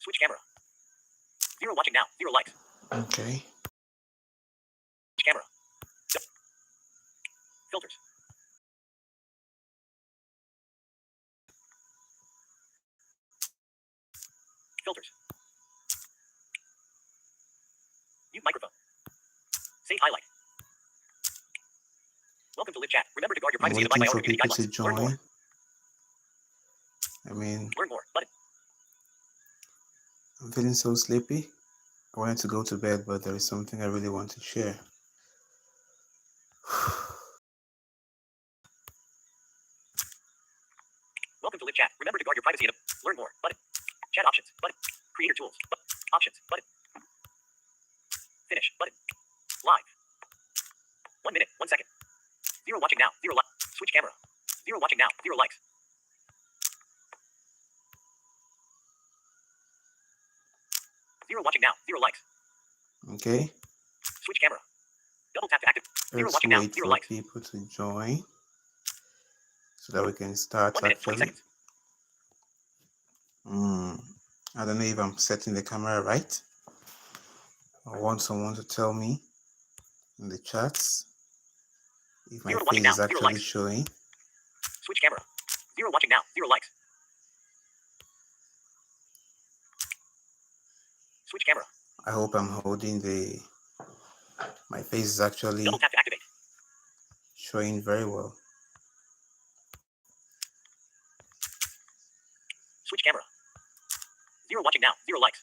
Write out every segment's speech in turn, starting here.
Switch camera. 0 watching now. 0 likes. Okay. Switch camera. Filters. Filters. Mute microphone. Save highlight. Welcome to live chat. Remember to guard your I'm privacy and abide by waiting our for community people to guidelines. Learn more. join. I mean, Learn more. Button. I'm feeling so sleepy. I wanted to go to bed, but there is something I really want to share. Welcome to live chat. Remember to guard your privacy and learn more. Button. Chat options. Button. Creator tools. Options. Button. Finish. Button. Live. 1 minute. 1 second. 0 watching now. 0 likes. Switch camera. 0 watching now. 0 likes. Zero watching now. 0 likes. Okay. Switch camera. Double tap to activate. 0 Let's watching now. wait 0 for likes. people to join so that we can start 1 minute. 20 actually. seconds. I don't know if I'm setting the camera right. I want someone to tell me in the chats if my 0 watching face now. is 0 actually likes. showing. Switch camera. 0 watching now. 0 likes. Switch camera. I hope I'm holding my face is actually Double tap to activate. showing very well. Switch camera. 0 watching now. 0 likes.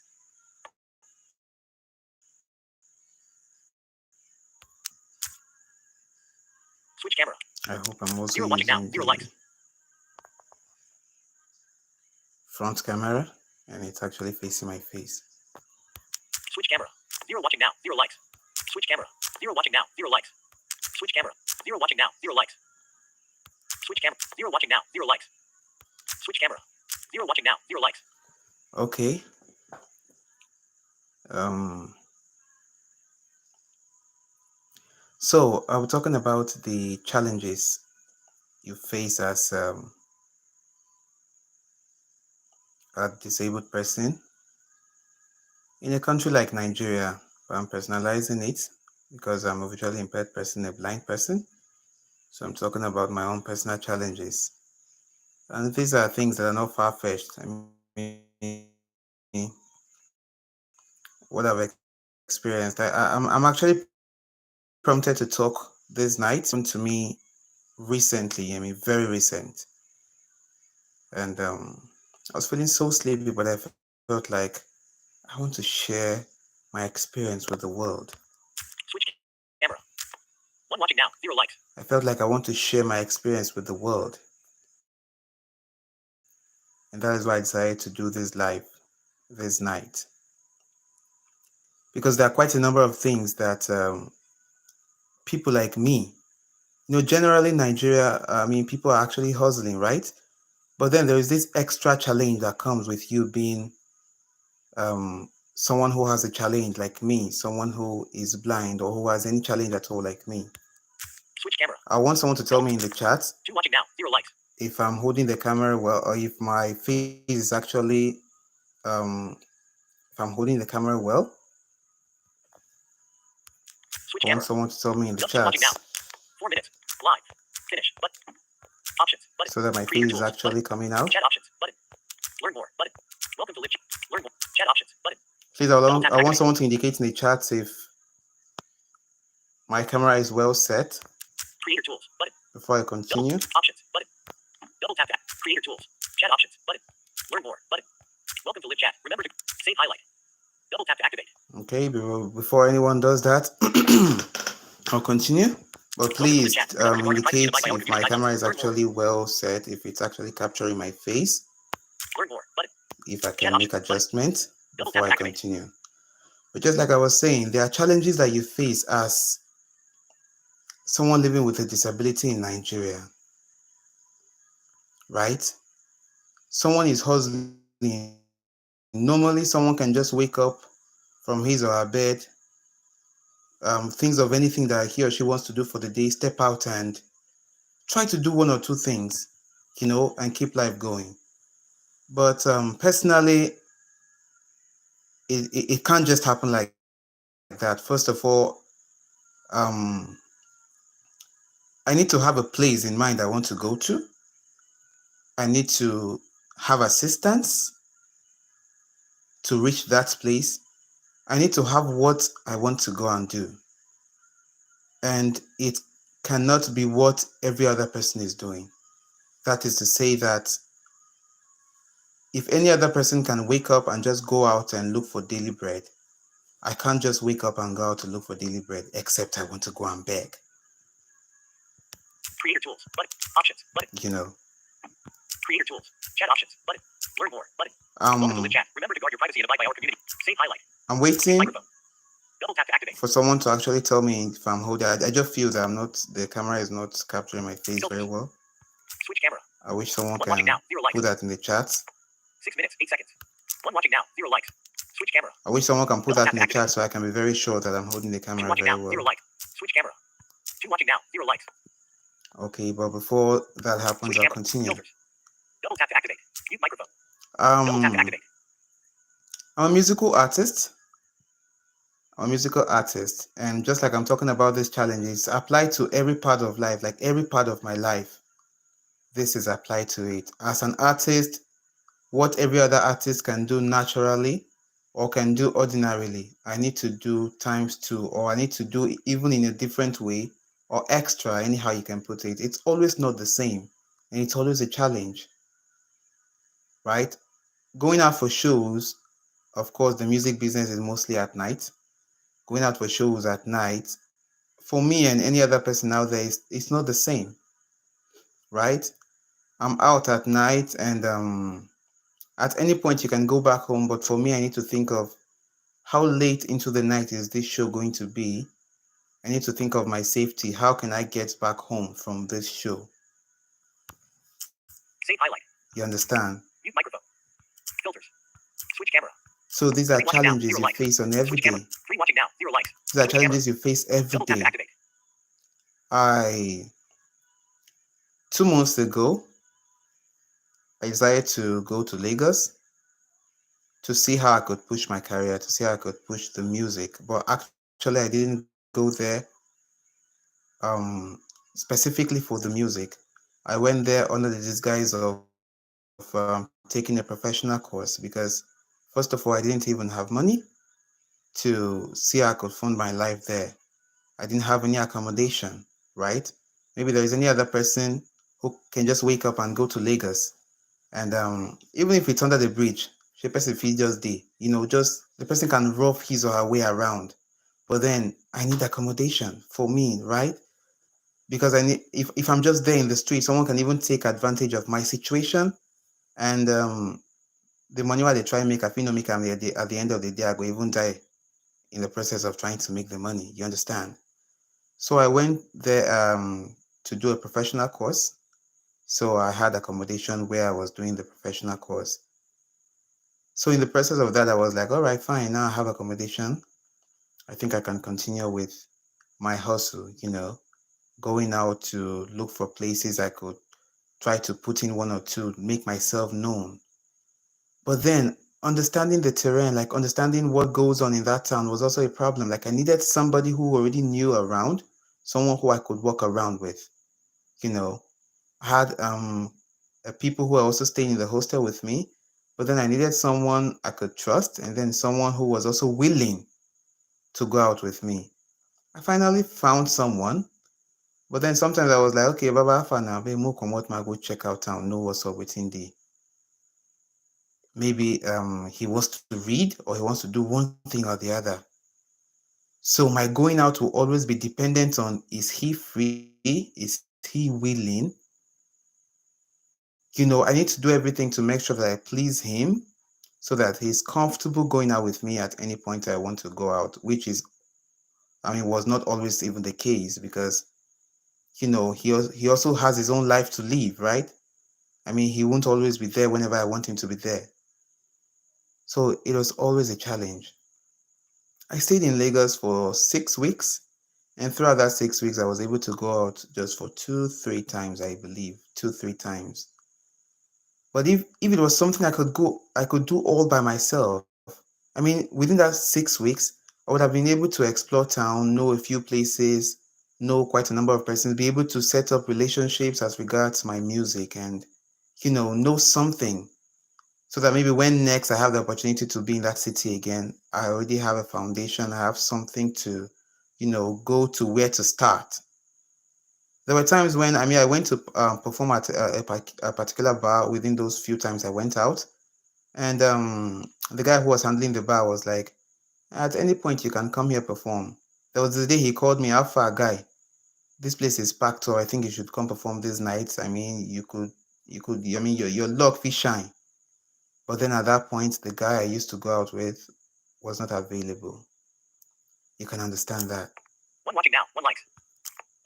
Switch camera. I hope I'm also 0 watching now. using 0 the likes. front camera and it's actually facing my face. Switch camera. 0 watching now. 0 likes. Switch camera. 0 watching now. 0 likes. Switch camera. 0 watching now. 0 likes. Switch camera. 0 watching now. 0 likes. Switch camera. 0 watching now. 0 likes. Okay. So I was talking about the challenges you face as a disabled person in a country like Nigeria. I'm personalizing it because I'm a visually impaired person, a blind person. So I'm talking about my own personal challenges. And these are things that are not far-fetched. I mean, what I've experienced. I'm actually prompted to talk this night. It happened to me recently, I mean, very recent. And I was feeling so sleepy, but I felt like I want to share my experience with the world. Switch camera. 1 watching now. 0 likes. I felt like I want to share my experience with the world. And that is why I decided to do this live this night. Because there are quite a number of things that people like me, generally in Nigeria, I mean, people are actually hustling, right? But then there is this extra challenge that comes with you being someone who has a challenge like me, someone who is blind or who has any challenge at all like me. Switch camera. I want someone to tell me in the chat 2 watching now. 0 likes. if I'm holding the camera well, or if my face is actually, if I'm holding the camera well. Switch I want someone to tell me in the chat 4 minutes. Live. Finish. Button. Options. Button. so that my face is actually coming out. Chat options. Button. Learn more. Button. Welcome to live chat. Learn more. Chat options. Button. Please, I want someone to indicate in the chat if my camera is well set. Creator tools. Button. Before I continue. Options. Button. Double tap that. Creator tools. Chat options. Button. Learn more. Button. Welcome to live chat. Remember to save highlight. Double tap to activate. Okay, before anyone does that, I'll continue. But please indicate if my camera is actually well set, if it's actually capturing my face, Learn more. Button. if I can make adjustments before I continue. But just like I was saying, there are challenges that you face as someone living with a disability in Nigeria, right? Someone is hustling. Normally, someone can just wake up from his or her bed, thinks of anything that he or she wants to do for the day, step out and try to do one or two things, and keep life going. But personally, it can't just happen like that. First of all, um, I need to have a place in mind I want to go to. I need to have assistance to reach that place. I need to have what I want to go and do. And it cannot be what every other person is doing. That is to say that if any other person can wake up and just go out and look for daily bread, I can't just wake up and go out to look for daily bread, except I want to go and beg. Creator tools. Button. Options. Button. You know. Creator tools. Chat options. Button. Learn more. Button. Welcome to live chat. Remember to guard your privacy and abide by our community. Save highlight. I'm waiting Microphone. Double tap to activate. for someone to actually tell me if I'm holding. I just feel that the camera is not capturing my face very well. Switch camera. I wish someone One can watching now. 0 likes. put that in the chat. 6 minutes. 8 seconds. One watching now. 0 likes. Switch camera. I wish someone can put Double that tap in to the chat so I can be very sure that I'm holding the Two camera watching very now. 0 well. likes. Switch camera. 2 watching now. 0 likes. Okay, but before that happens, I'll continue. Filters. Double tap to activate. Mute microphone. Double tap to activate. I'm a musical artist. And just like I'm talking about these challenges, applied to every part of life, like every part of my life. This is applied to it. As an artist, what every other artist can do naturally or can do ordinarily, I need to do times 2, or I need to do even in a different way or extra, anyhow you can put it. It's always not the same, and it's always a challenge, right? Going out for shows, of course, the music business is mostly at night. Going out for shows at night, for me and any other person out there, it's not the same, right? I'm out at night, and at any point you can go back home, but for me, I need to think of how late into the night is this show going to be. I need to think of my safety. How can I get back home from this show? Save highlight. You understand? Mute microphone. Filters. Switch camera. So these are Watching now. challenges 0 you likes. face on every Switch day. camera. Free watching now. 0 likes. These are Switch camera. challenges you face every Double tap to day. activate. 2 months ago, I decided to go to Lagos to see how I could push my career, to see how I could push the music. But actually, I didn't go there specifically for the music. I went there under the disguise of taking a professional course because, first of all, I didn't even have money to see how I could fund my life there. I didn't have any accommodation, right? Maybe there is any other person who can just wake up and go to Lagos. And even if it's under the bridge, the person feel just day, just the person can rough his or her way around. But then I need accommodation for me, right? Because I need, if I'm just there in the street, someone can even take advantage of my situation, and the money why they try and make, I feel no make am at the end of the day, I go even die in the process of trying to make the money. You understand? So I went there to do a professional course. So I had accommodation where I was doing the professional course. So in the process of that, I was like, all right, fine. Now I have accommodation. I think I can continue with my hustle, going out to look for places I could try to put in 1 or 2, make myself known. But then understanding the terrain, like understanding what goes on in that town was also a problem. Like I needed somebody who already knew around, someone who I could walk around with. I had people who are also staying in the hostel with me, but then I needed someone I could trust, and then someone who was also willing to go out with me. I finally found someone, but then sometimes I was like, okay, Baba, for now, come out, go check out town, know what's up with Indy. Maybe he wants to read or he wants to do one thing or the other. So my going out will always be dependent on, is he free? Is he willing? I need to do everything to make sure that I please him so that he's comfortable going out with me at any point I want to go out, which was not always even the case because, he also has his own life to live, right? He won't always be there whenever I want him to be there. So it was always a challenge. I stayed in Lagos for 6 weeks, and throughout that 6 weeks, I was able to go out just for 2-3 times, I believe, 2-3 times. But if it was something I could do all by myself, I mean, within that 6 weeks, I would have been able to explore town, know a few places, know quite a number of persons, be able to set up relationships as regards my music, and know something, so that maybe when next I have the opportunity to be in that city again, I already have a foundation, I have something to, go to, where to start. There were times when, I went to perform at a particular bar within those few times I went out. And the guy who was handling the bar was like, at any point you can come here perform. There was the day he called me, how far, guy? This place is packed, so I think you should come perform these nights. I mean, your luck will shine. But then at that point, the guy I used to go out with was not available. You can understand that. One watching now. 1 likes.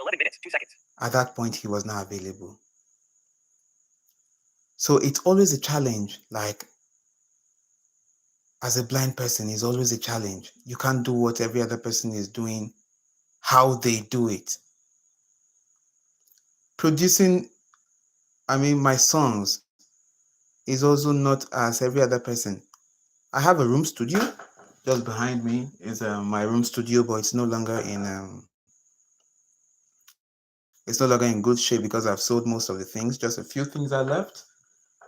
11 minutes, 2 seconds. At that point, he was not available. So it's always a challenge. Like, as a blind person, it's always a challenge. You can't do what every other person is doing, how they do it. Producing, my songs is also not as every other person. I have a room studio. Just behind me is my room studio, but it's no longer in good shape because I've sold most of the things. Just a few things are left.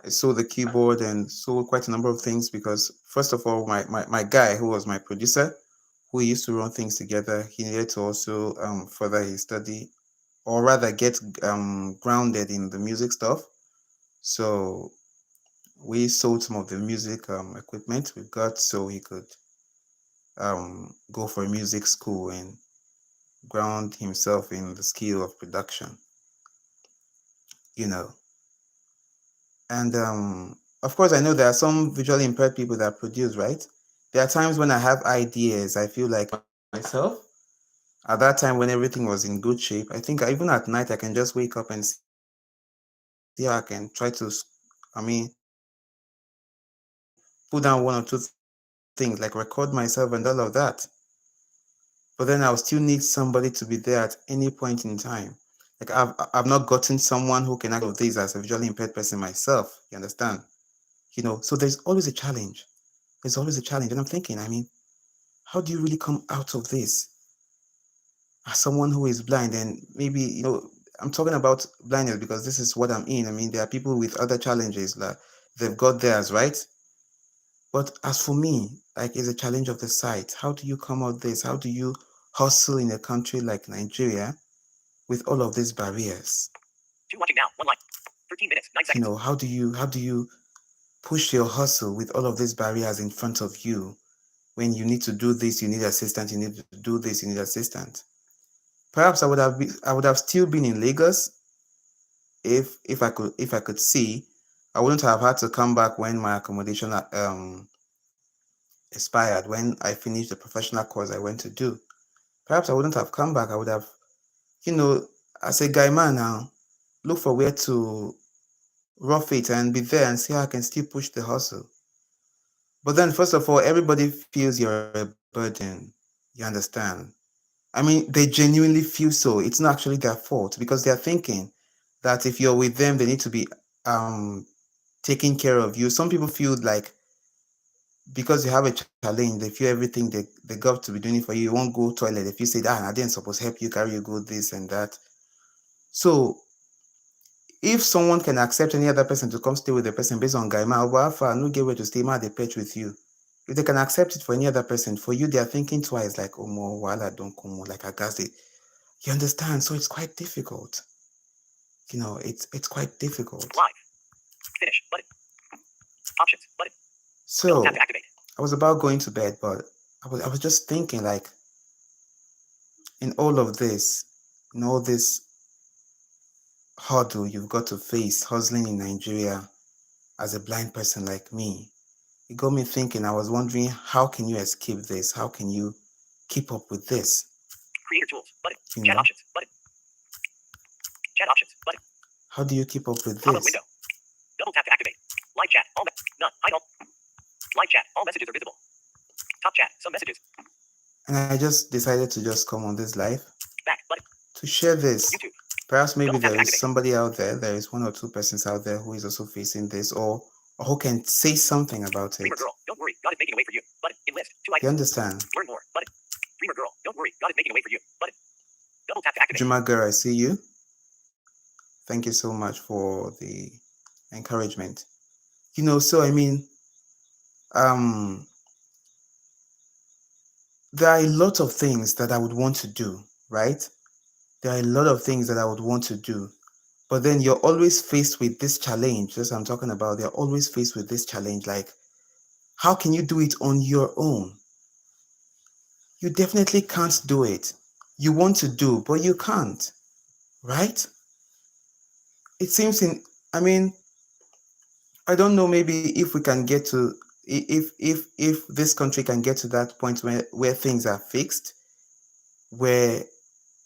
I sold the keyboard and sold quite a number of things because, first of all, my guy who was my producer, who used to run things together, he needed to also further his study, or rather get grounded in the music stuff. So we sold some of the music equipment we got so he could go for music school and ground himself in the skill of production, you know. And of course, I know there are some visually impaired people that produce, right? There are times when I have ideas, I feel like myself. At that time, when everything was in good shape, I think even at night, I can just wake up and see how I can try to, put down one or two things, like record myself and all of that. But then I'll still need somebody to be there at any point in time. Like I've not gotten someone who can actually do all of this as a visually impaired person myself. You understand? So there's always a challenge. There's always a challenge. And I'm thinking, how do you really come out of this as someone who is blind? And maybe, I'm talking about blindness because this is what I'm in. There are people with other challenges, like they've got theirs, right? But as for me, like, it's a challenge of the sight. How do you come out this? How do you hustle in a country like Nigeria with all of these barriers? 2 watching now. 1 like. 13 minutes, 9 seconds. How do you push your hustle with all of these barriers in front of you? When you need to do this, you need assistance. You need to do this, you need assistance. Perhaps I would have still been in Lagos if I could see. I wouldn't have had to come back when my accommodation expired, when I finished the professional course I went to do. Perhaps I wouldn't have come back. I would have, as a guy man now, look for where to rough it and be there and see how I can still push the hustle. But then, first of all, everybody feels you're a burden. You understand? They genuinely feel so. It's not actually their fault because they're thinking that if you're with them, they need to be taking care of you. Some people feel like because you have a challenge, they feel everything they got to be doing it for you. You won't go toilet. If you say, I didn't supposed to help you carry you go this and that. So if someone can accept any other person to come stay with the person based on Gaima, Alpha, no get where to stay, ma, they patch with you. If they can accept it for any other person, for you, they are thinking twice, like, oh, more, while I don't come, like, I guess it. You understand? So it's quite difficult. It's quite difficult. Live. Finish. Button. Options. Button. So Tap to activate. I was about going to bed, but I was just thinking, like, in all of this, in all this hurdle you've got to face hustling in Nigeria as a blind person like me, it got me thinking. I was wondering, how can you escape this? How can you keep up with this? Creator tools. Button. Chat options. Button. Chat options. Button. How do you keep up with Pop-up this? window. Double tap to activate. Live chat. All none. Hide all. Live chat. All messages are visible. Top chat. Some messages. And I just decided to just come on this live Back button. to share this. YouTube. Perhaps maybe Double tap to there is activate. somebody out there, there is one or two persons out there who is also facing this, or or who can say something about it. Dreamer girl, don't worry, God is making a way for you. Button. Enlist. 2 items. You understand? Learn more. Button. Dreamer girl, don't worry, God is making a way for you. Button. Double tap to activate. Juma girl, I see you. Thank you so much for the encouragement. So I mean, there are a lot of things that I would want to do, right? There are a lot of things that I would want to do. But then you're always faced with this challenge. That's what I'm talking about. They're always faced with this challenge. Like, how can you do it on your own? You definitely can't do it. You want to do, but you can't, right? It seems I don't know, maybe if we can get to, if this country can get to that point where things are fixed, where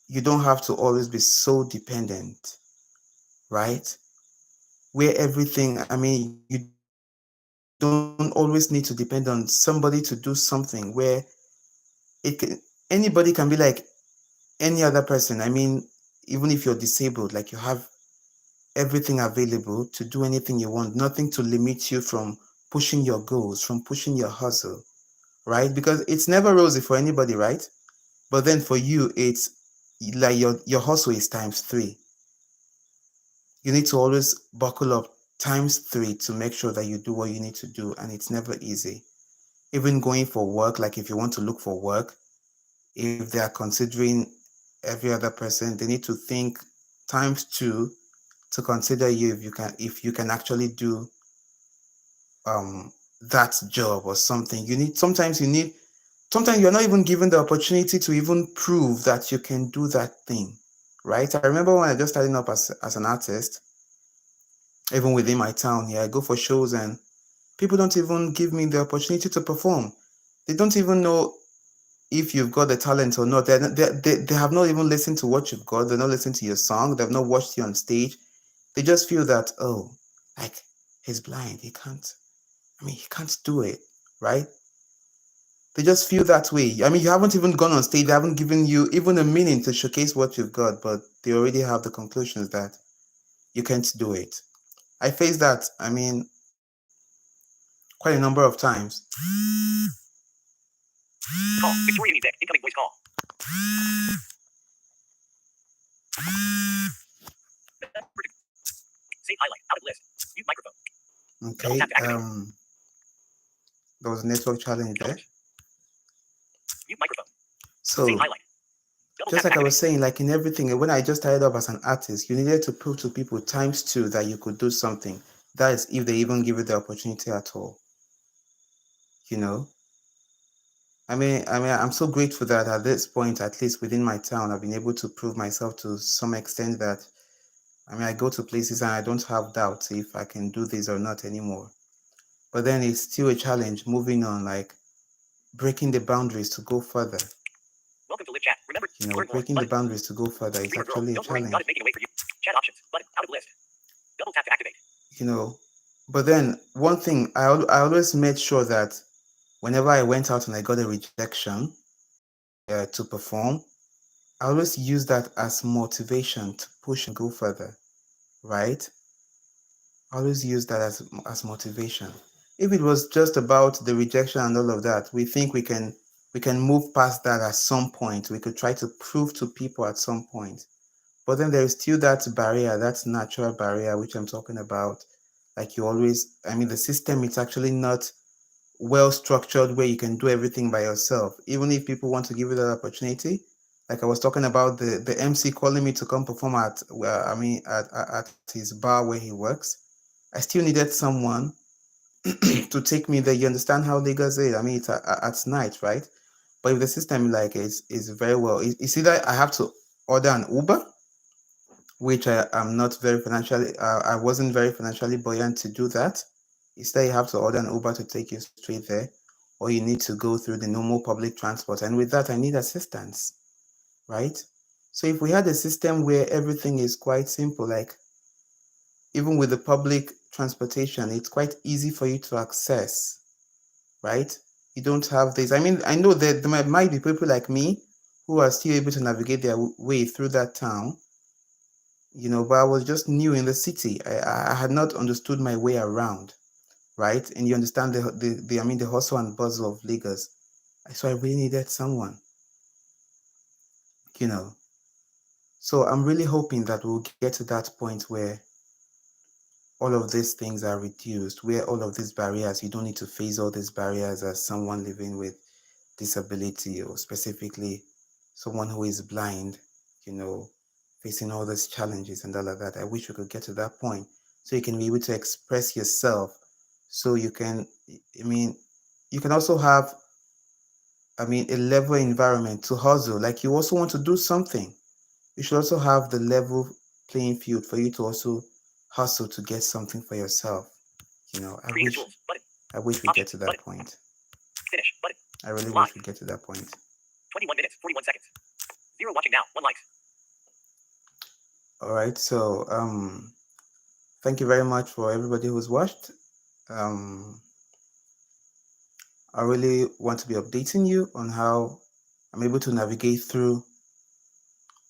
you don't have to always be so dependent, right? Where everything, you don't always need to depend on somebody to do something, where anybody can be like any other person. Even if you're disabled, like you have everything available to do anything you want, nothing to limit you from pushing your goals, from pushing your hustle, right? Because it's never rosy for anybody, right? But then for you, it's like your hustle is times 3. You need to always buckle up times 3 to make sure that you do what you need to do, and it's never easy. Even going for work, like if you want to look for work, if they are considering every other person, they need to think times 2 to consider you if you can actually do that job or something. Sometimes you're not even given the opportunity to even prove that you can do that thing, right? I remember when I just started up as an artist, even within my town here, I go for shows and people don't even give me the opportunity to perform. They don't even know if you've got the talent or not. They have not even listened to what you've got. They're not listening to your song. They've not watched you on stage. They just feel that, oh, like, he's blind. He can't do it, right? They just feel that way. You haven't even gone on stage. They haven't given you even a minute to showcase what you've got, but they already have the conclusions that you can't do it. I faced that, quite a number of times. Call. Victoria Music. Incoming voice call. Save highlight. Out of list. Mute microphone. Okay. There was a network challenge there. Mute microphone. So, Save highlight. just like I was saying, like in everything, when I just started up as an artist, you needed to prove to people times 2 that you could do something. That is if they even give you the opportunity at all. I'm so grateful that at this point, at least within my town, I've been able to prove myself to some extent that, I go to places and I don't have doubts if I can do this or not anymore. But then it's still a challenge moving on, like breaking the boundaries to go further. Welcome to live chat. Remember, breaking the boundaries to go further is actually a challenge. God is making a way for you. Chat options. Button. Out of list. Double tap to activate. But then one thing I always made sure that whenever I went out and I got a rejection to perform, I always use that as motivation to push and go further, right? I always use that as motivation. If it was just about the rejection and all of that, we think we can move past that at some point. We could try to prove to people at some point. But then there is still that barrier, that natural barrier, which I'm talking about. Like the system is actually not well structured where you can do everything by yourself. Even if people want to give you that opportunity, like I was talking about the MC calling me to come perform at his bar where he works, I still needed someone to take me there. You understand how Lagos is? It's at night, right? But if the system is very well, it's either I have to order an Uber, which I'm not very financially, I wasn't very financially buoyant to do that. Instead, you have to order an Uber to take you straight there, or you need to go through the normal public transport. And with that, I need assistance, right? So if we had a system where everything is quite simple, like even with the public transportation, it's quite easy for you to access, right? You don't have this. I know that there might be people like me who are still able to navigate their way through that town, but I was just new in the city. I had not understood my way around. right? And you understand the hustle and bustle of Lagos. So I really needed someone, you know. So I'm really hoping that we'll get to that point where all of these things are reduced, where all of these barriers, you don't need to face all these barriers as someone living with disability, or specifically someone who is blind, facing all these challenges and all of that. I wish we could get to that point so you can be able to express yourself. So you can, you can also have, a level environment to hustle. Like you also want to do something. You should also have the level playing field for you to also hustle to get something for yourself. Create tools. Button. I wish we get Options. to that Button. point. Finish. Button. I really Live. wish we get to that point. 21 minutes, 41 seconds. 0 watching now. 1 likes. All right. So, thank you very much for everybody who's watched. I really want to be updating you on how I'm able to navigate through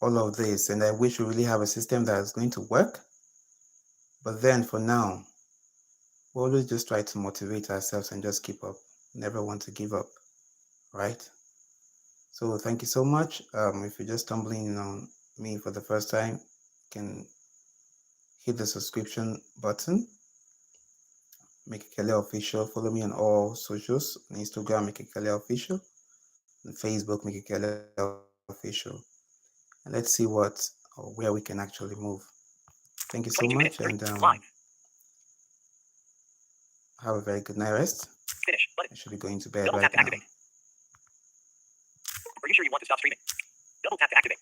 all of this, and I wish we really have a system that is going to work. But then for now, we always just try to motivate ourselves and just keep up. Never want to give up, right? So thank you so much. If you're just stumbling in on me for the first time, you can hit the subscription button. Mickey Kelly Official. Follow me on all socials. On Instagram, Mickey Kelly Official. On Facebook, Mickey Kelly Official. And let's see what or where we can actually move. Thank you so much, and 22 minutes. Live. have a very good night rest. Finish. I Button. should be going to bed Double right tap to now. activate. Are you sure you want to stop streaming? Double tap to activate.